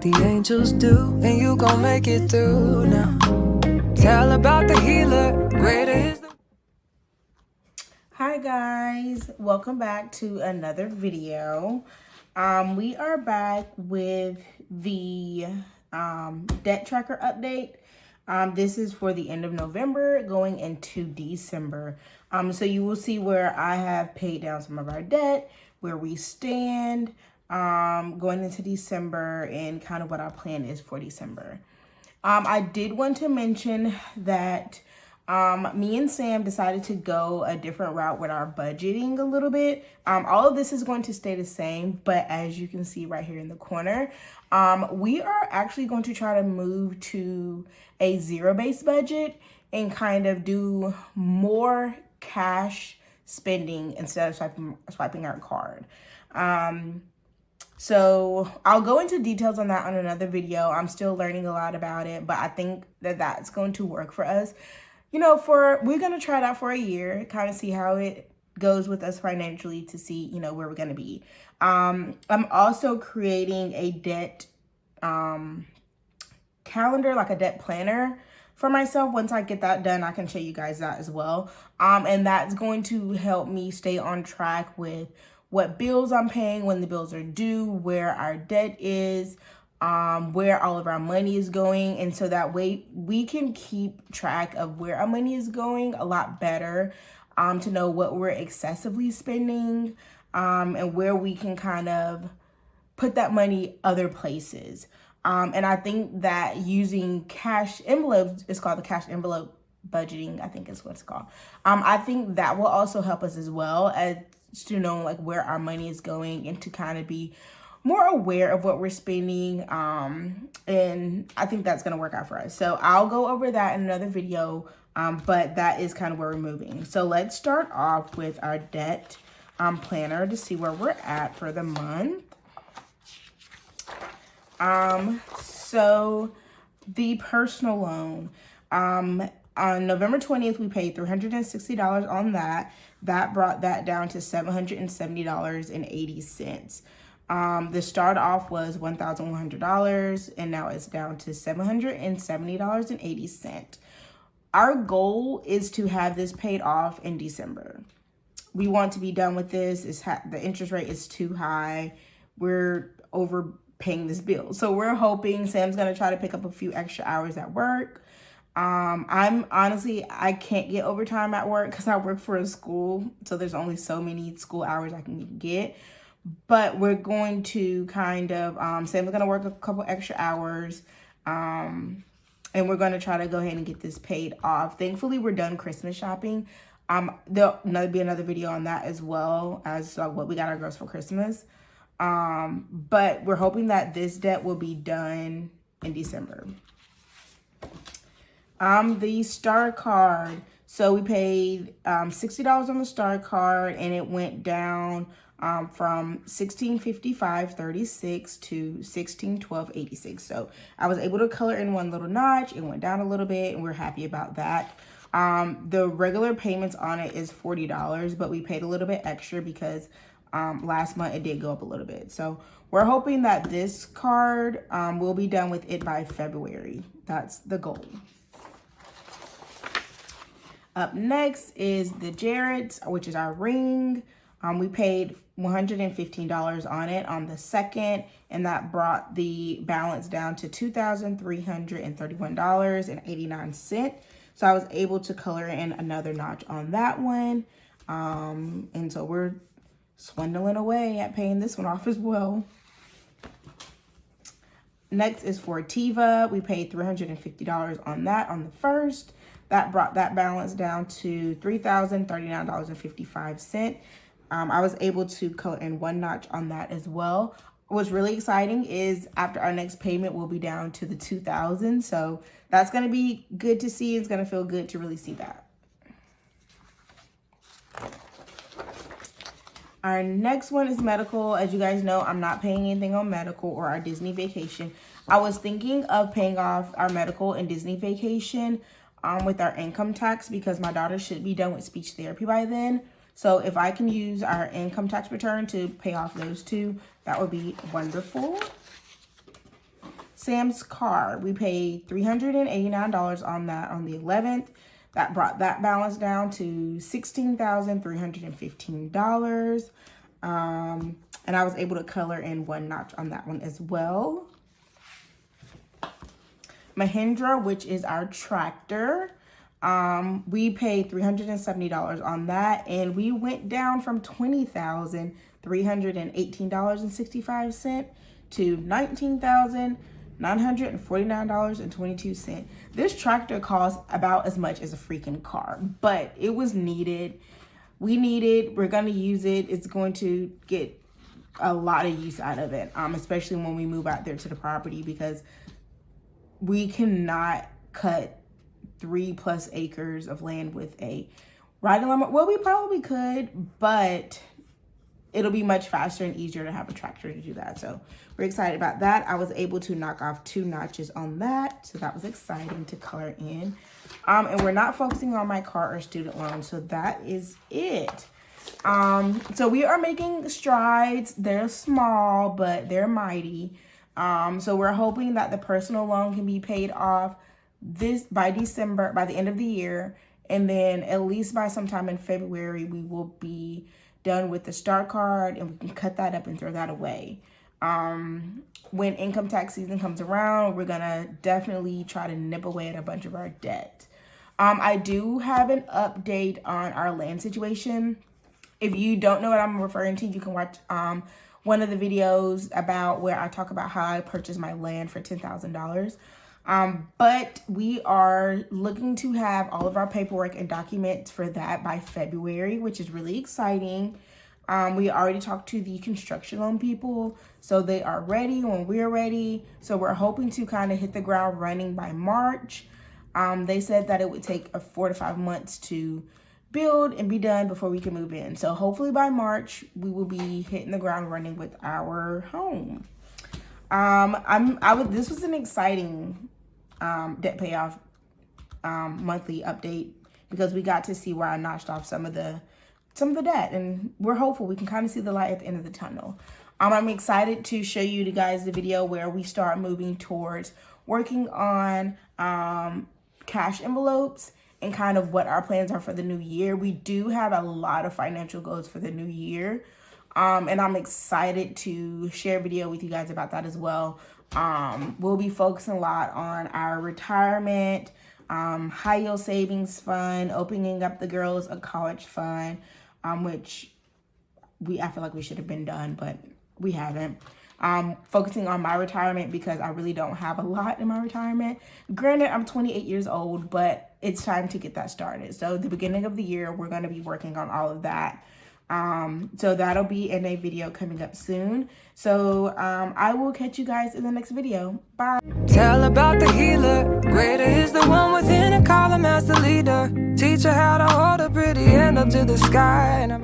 the angels do, and you gon' make it through now. Tell about the healer, greater is the... Hi guys, welcome back to another video. We are back with the debt tracker update. This is for the end of November going into December. So you will see where I have paid down some of our debt, where we stand going into December, and kind of what our plan is for December. I did want to mention that me and Sam decided to go a different route with our budgeting a little bit. All of this is going to stay the same, but as you can see right here in the corner, we are actually going to try to move to a zero-based budget and kind of do more cash spending instead of swiping our card. So I'll go into details on that on another video. I'm still learning a lot about it, but I think that that's going to work for us. You know, we're going to try it out for a year, kind of see how it goes with us financially to see, you know, where we're going to be. I'm also creating a debt calendar, like a debt planner for myself. Once I get that done, I can show you guys that as well. And that's going to help me stay on track with what bills I'm paying, when the bills are due, where our debt is, where all of our money is going. And so that way we can keep track of where our money is going a lot better, to know what we're excessively spending, and where we can kind of put that money other places. And I think that using cash envelopes, it's called the cash envelope budgeting, I think is what it's called. I think that will also help us as well as to know like where our money is going and to kind of be more aware of what we're spending. And I think that's going to work out for us. So I'll go over that in another video. But that is kind of where we're moving. So let's start off with our debt planner to see where we're at for the month. So the personal loan, on November 20th, we paid $360 on that. That brought that down to $770.80. The start off was $1,100, and now it's down to $770.80. Our goal is to have this paid off in December. We want to be done with this. The interest rate is too high. We're overpaying this bill. So we're hoping Sam's going to try to pick up a few extra hours at work. I can't get overtime at work because I work for a school. So there's only so many school hours I can get. But we're going to kind of, Sam's going to work a couple extra hours. And we're going to try to go ahead and get this paid off. Thankfully, we're done Christmas shopping. There'll be another video on that as well as what we got our girls for Christmas. But we're hoping that this debt will be done in December. The Star card. So we paid $60 on the Star card, and it went down from $1655.36 to $1612.86. So I was able to color in one little notch. It went down a little bit, and we're happy about that. The regular payments on it is $40, but we paid a little bit extra because last month it did go up a little bit. So we're hoping that this card will be done with it by February. That's the goal. Up next is the Jarrett's, which is our ring. We paid $115 on it on the 2nd, and that brought the balance down to $2,331.89. So I was able to color in another notch on that one. And so we're swindling away at paying this one off as well. Next is for Tiva. We paid $350 on that on the 1st. That brought that balance down to $3,039.55. I was able to color in one notch on that as well. What's really exciting is after our next payment, we'll be down to the $2,000. So that's going to be good to see. It's going to feel good to really see that. Our next one is medical. As you guys know, I'm not paying anything on medical or our Disney vacation. I was thinking of paying off our medical and Disney vacation with our income tax because my daughter should be done with speech therapy by then. So if I can use our income tax return to pay off those two, that would be wonderful. Sam's car. We paid $389 on that on the 11th. That brought that balance down to $16,315. And I was able to color in one notch on that one as well. Mahindra, which is our tractor, we paid $370 on that, and we went down from $20,318.65 to $19,949.22. This tractor costs about as much as a freaking car, but it was needed. We're going to use it. It's going to get a lot of use out of it, especially when we move out there to the property, because we cannot cut 3+ acres of land with a riding lawnmower. Well, we probably could, but it'll be much faster and easier to have a tractor to do that. So we're excited about that. I was able to knock off 2 notches on that, so that was exciting to color in. And we're not focusing on my car or student loan, so that is it. So we are making strides. They're small, but they're mighty. So we're hoping that the personal loan can be paid off by December, by the end of the year. And then at least by sometime in February, we will be done with the STAR card, and we can cut that up and throw that away. When income tax season comes around, we're gonna definitely try to nip away at a bunch of our debt. I do have an update on our land situation. If you don't know what I'm referring to, you can watch one of the videos about where I talk about how I purchased my land for $10,000. But we are looking to have all of our paperwork and documents for that by February, which is really exciting. We already talked to the construction loan people, so they are ready when we're ready. So we're hoping to kind of hit the ground running by March. They said that it would take 4 to 5 months to build and be done before we can move in. So hopefully by March, we will be hitting the ground running with our home. This was an exciting debt payoff monthly update, because we got to see where I notched off some of the debt, and we're hopeful we can kind of see the light at the end of the tunnel. I'm excited to show you guys the video where we start moving towards working on cash envelopes and kind of what our plans are for the new year. We do have a lot of financial goals for the new year. And I'm excited to share a video with you guys about that as well. We'll be focusing a lot on our retirement, high yield savings fund, opening up the girls a college fund, which I feel like we should have been done, but we haven't. Focusing on my retirement, because I really don't have a lot in my retirement. Granted, I'm 28 years old, but it's time to get that started. So the beginning of the year, we're going to be working on all of that. So that'll be in a video coming up soon. So I will catch you guys in the next video. Bye. Tell about the healer. Greater is the one within, and call him as the leader. Teach her how to hold a pretty hand up to the sky. And